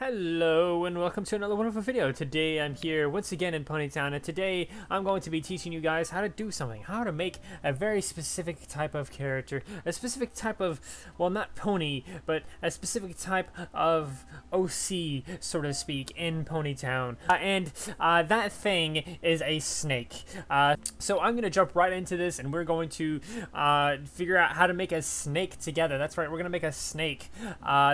Hello and welcome to another wonderful video. Today I'm here once again in Ponytown, and today I'm going to be teaching you guys how to do something, how to make a very specific type of character, a specific type of, well, not pony, but a specific type of OC, so to speak, in Ponytown. That thing is a snake. So I'm going to jump right into this, and we're going to figure out how to make a snake together. That's right, we're going to make a snake.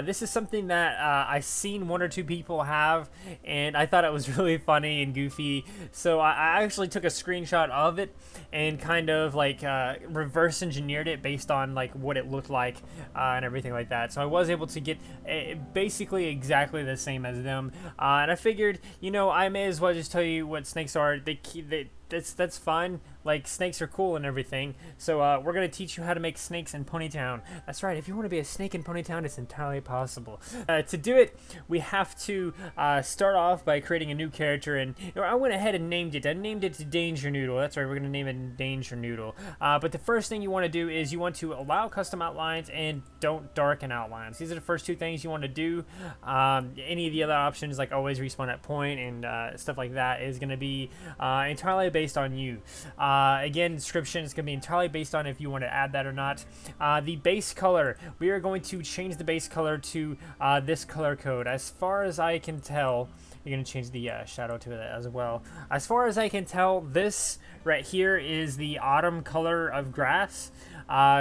This is something that I've seen one or two people have, and I thought it was really funny and goofy, so I actually took a screenshot of it and kind of like reverse engineered it based on like what it looked like and everything like that. So I was able to get basically exactly the same as them, and I figured, you know, I may as well just tell you what snakes are. That's fine. Like, snakes are cool and everything. So we're gonna teach you how to make snakes in Ponytown. That's right. If you want to be a snake in Ponytown, it's entirely possible. To do it, we have to start off by creating a new character, and you know, I went ahead and named it. I named it Danger Noodle. That's right. We're gonna name it Danger Noodle. But the first thing you want to do is you want to allow custom outlines and don't darken outlines. These are the first two things you want to do. Any of the other options, like always respawn at point and stuff like that, is gonna be entirely based on you. Again, description is going to be entirely based on if you want to add that or not. The base color, we are going to change the base color to this color code. As far as I can tell, you're going to change the shadow to it as well. As far as I can tell, this right here is the autumn color of grass.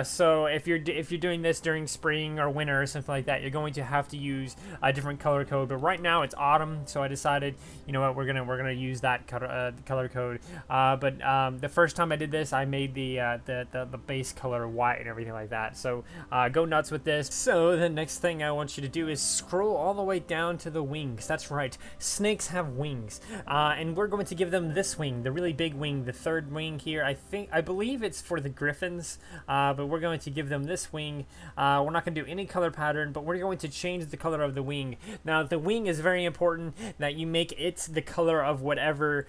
So if you're doing this during spring or winter or something like that, you're going to have to use a different color code. But right now it's autumn, so I decided, you know what, we're gonna use that color code. But the first time I did this, I made the base color white and everything like that. So go nuts with this. So the next thing I want you to do is scroll all the way down to the wings. That's right, snakes have wings, and we're going to give them this wing, the really big wing, the third wing here. I believe it's for the griffins. But we're going to give them this wing. We're not going to do any color pattern, but we're going to change the color of the wing. Now, the wing is very important that you make it the color of whatever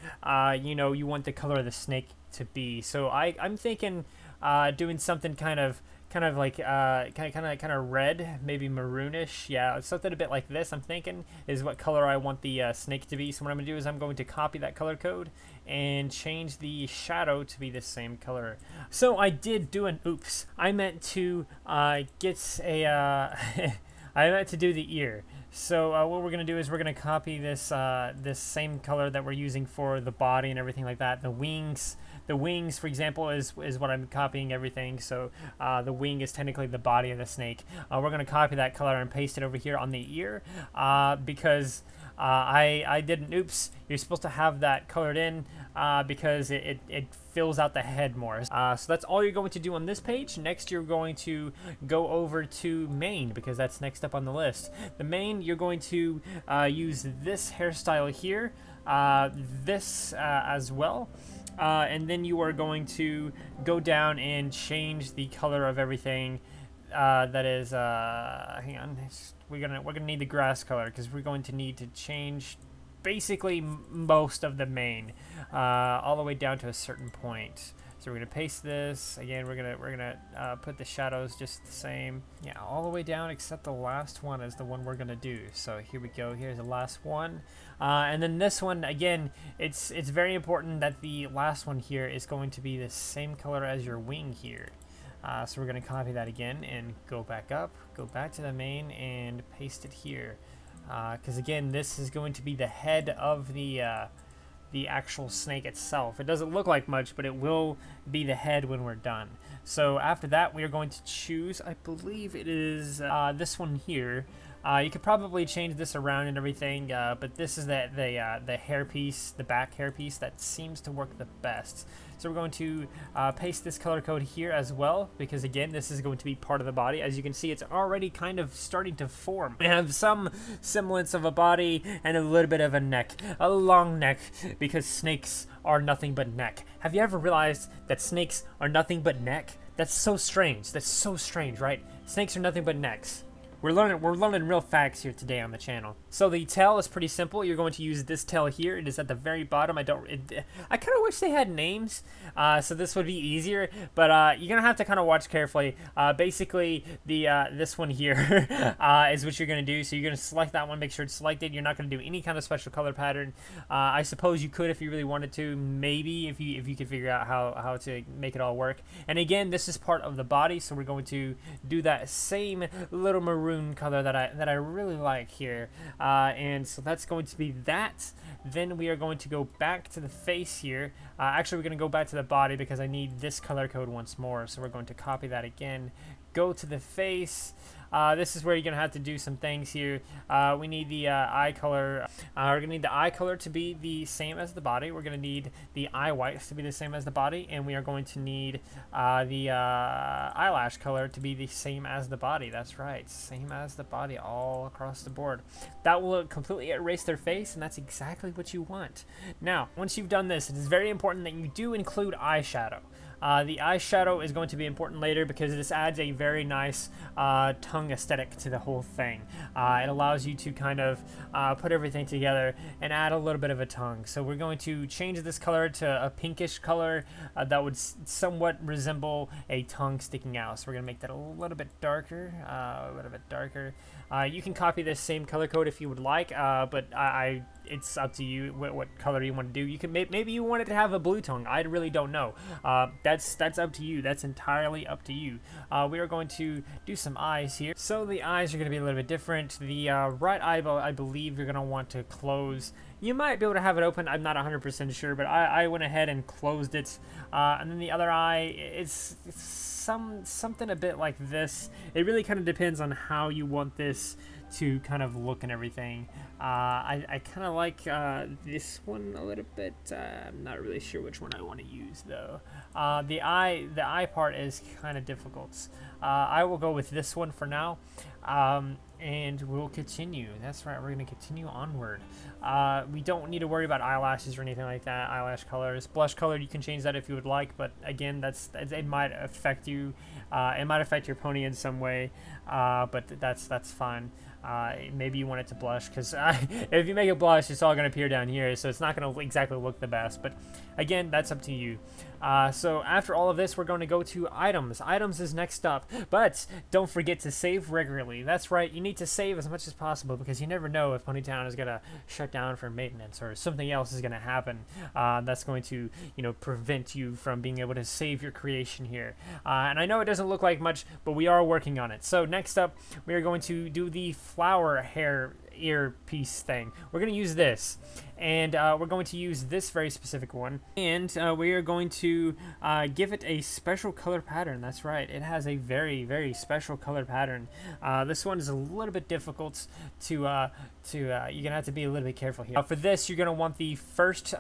you know, you want the color of the snake to be. So I'm thinking doing something kind of like kind of red, maybe maroonish. Yeah, something a bit like this, I'm thinking, is what color I want the snake to be. So what I'm going to do is I'm going to copy that color code and change the shadow to be the same color. So I did do an oops. I meant to get a I meant to do the ear. So what we're going to do is we're going to copy this this same color that we're using for the body and everything like that. The wings, for example, is what I'm copying everything. So the wing is technically the body of the snake. We're going to copy that color and paste it over here on the ear because I did an oops. You're supposed to have that colored in because it fills out the head more. So that's all you're going to do on this page. Next, you're going to go over to main because that's next up on the list. The main, you're going to use this hairstyle here, this as well. And then you are going to go down and change the color of everything. That is, hang on, we're gonna need the grass color because we're going to need to change basically most of the main, all the way down to a certain point. So we're gonna paste this again. We're gonna put the shadows just the same. Yeah, all the way down except the last one is the one we're gonna do. So here we go. Here's the last one, and then this one again. It's very important that the last one here is going to be the same color as your wing here. So we're gonna copy that again and go back up, go back to the main, and paste it here. Because again, this is going to be the head of the actual snake itself. It doesn't look like much, but it will be the head when we're done. So after that, we are going to choose, I believe it is this one here. You could probably change this around and everything, but this is the hair piece, the back hair piece that seems to work the best. So we're going to paste this color code here as well, because again, this is going to be part of the body. As you can see, it's already kind of starting to form. We have some semblance of a body and a little bit of a neck, a long neck, because snakes are nothing but neck. Have you ever realized that snakes are nothing but neck? That's so strange. That's so strange, right? Snakes are nothing but necks. We're learning real facts here today on the channel. So the tail is pretty simple. You're going to use this tail here. It is at the very bottom. I kind of wish they had names, so this would be easier. But you're gonna have to kind of watch carefully. Basically, this one here is what you're gonna do. So you're gonna select that one. Make sure it's selected. You're not gonna do any kind of special color pattern. I suppose you could if you really wanted to. Maybe if you could figure out how to make it all work. And again, this is part of the body, so we're going to do that same little maroon color that I really like here. And so that's going to be that. Then we are going to go back to the face here. Actually, we're going to go back to the body because I need this color code once more. So we're going to copy that again. Go to the face. This is where you're going to have to do some things here. We need the eye color. We're going to need the eye color to be the same as the body. We're going to need the eye whites to be the same as the body. And we are going to need the eyelash color to be the same as the body. That's right. Same as the body all across the board. That will completely erase their face, and that's exactly what you want. Now, once you've done this, it is very important that you do include eyeshadow. The eyeshadow is going to be important later because this adds a very nice tongue aesthetic to the whole thing. It allows you to kind of put everything together and add a little bit of a tongue. So we're going to change this color to a pinkish color that would somewhat resemble a tongue sticking out. So we're going to make that a little bit darker, you can copy this same color code if you would like, but it's up to you what color you want to do. You can maybe you want it to have a blue tongue. I really don't know. That's up to you. That's entirely up to you. We are going to do some eyes here. So the eyes are going to be a little bit different. The right eyeball, I believe you're going to want to close. You might be able to have it open. I'm not 100% sure, but I went ahead and closed it. And then the other eye, it's something a bit like this. It really kind of depends on how you want this to kind of look and everything. I kind of like this one a little bit. I'm not really sure which one I want to use though. The eye part is kind of difficult. I will go with this one for now. And we'll continue. That's right, we're going to continue onward. We don't need to worry about eyelashes or anything like that. Eyelash colors. Blush color, you can change that if you would like, but again, it might affect you. It might affect your pony in some way, but that's fine. Maybe you want it to blush, because if you make it blush, it's all going to appear down here, so it's not going to exactly look the best, but again, that's up to you. So after all of this, we're going to go to items. Items is next up, but don't forget to save regularly. That's right, you need to save as much as possible, because you never know if Ponytown is going to shut down for maintenance or something else is going to happen that's going to, prevent you from being able to save your creation here. And I know it doesn't look like much, but we are working on it. So next up, we are going to do the flower hair earpiece thing. We're going to use this, and we're going to use this very specific one, and we are going to give it a special color pattern. That's right, it has a very, very special color pattern. This one is a little bit difficult to you're gonna have to be a little bit careful here. For this, you're gonna want the first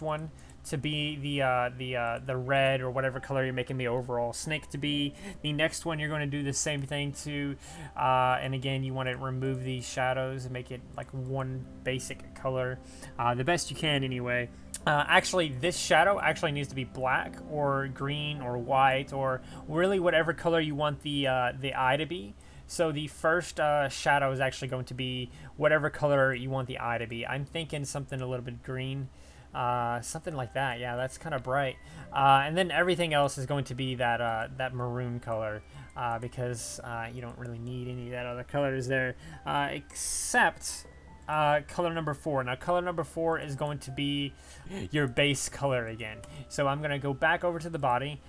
one to be the red or whatever color you're making the overall snake to be. The next one, you're going to do the same thing to, and again, you want to remove these shadows and make it like one basic color, the best you can anyway. Actually, this shadow actually needs to be black or green or white or really whatever color you want the eye to be. So the first shadow is actually going to be whatever color you want the eye to be. I'm thinking something a little bit green. Something like that. Yeah, that's kind of bright. And then everything else is going to be that maroon color, because you don't really need any of that other colors there, except color number 4. Now color number 4 is going to be your base color again. So I'm going to go back over to the body.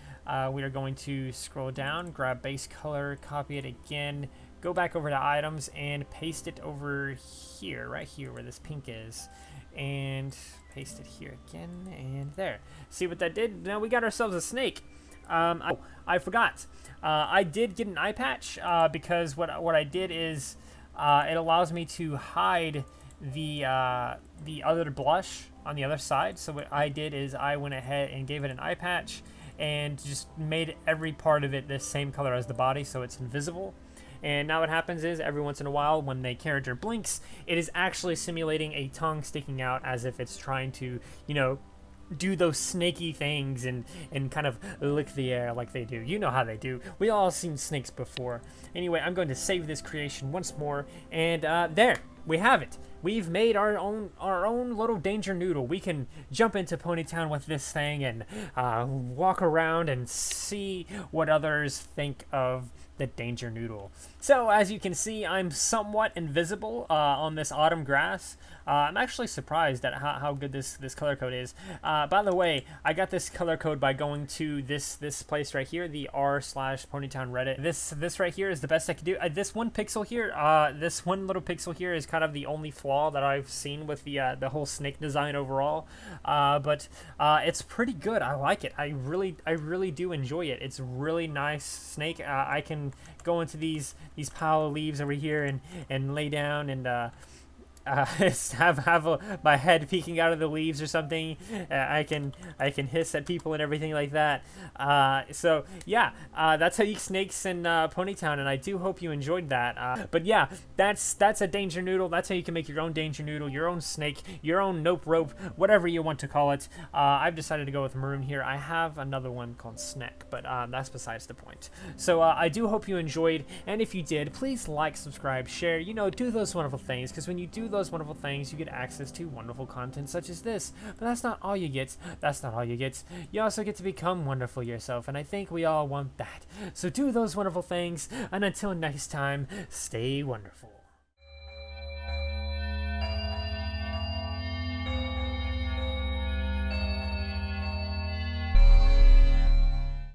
We are going to scroll down, grab base color, copy it again, go back over to items and paste it over here, right here where this pink is, and paste it here again, and there. See what that did? Now we got ourselves a snake. I forgot. I did get an eye patch because what I did is it allows me to hide the other blush on the other side. So what I did is I went ahead and gave it an eye patch and just made every part of it the same color as the body, so it's invisible. And now what happens is every once in a while when the character blinks, it is actually simulating a tongue sticking out as if it's trying to, do those snaky things and kind of lick the air like they do. You know how they do. We all seen snakes before. Anyway, I'm going to save this creation once more, and there. we have it. We've made our own little danger noodle. We can jump into Ponytown with this thing and walk around and see what others think of the danger noodle. So as you can see, I'm somewhat invisible on this autumn grass. I'm actually surprised at how good this color code is. By the way, I got this color code by going to this place right here, the r/Ponytown Reddit. This right here is the best I can do. This one pixel here, this one little pixel here is kind of the only flaw that I've seen with the whole snake design overall. But it's pretty good. I like it. I really do enjoy it. It's really nice snake. I can go into these pile of leaves over here and lay down and have my head peeking out of the leaves or something. I can hiss at people and everything like that. So yeah, that's how you snakes in Ponytown, and I do hope you enjoyed that. But yeah, that's a danger noodle. That's how you can make your own danger noodle, your own snake, your own nope rope, whatever you want to call it. I've decided to go with maroon here. I have another one called Snack, but that's besides the point. So I do hope you enjoyed, and if you did, please like, subscribe, share, do those wonderful things, because when you do those wonderful things, you get access to wonderful content such as this. But that's not all you get. That's not all you get. You also get to become wonderful yourself, and I think we all want that. So do those wonderful things, and until next time, stay wonderful.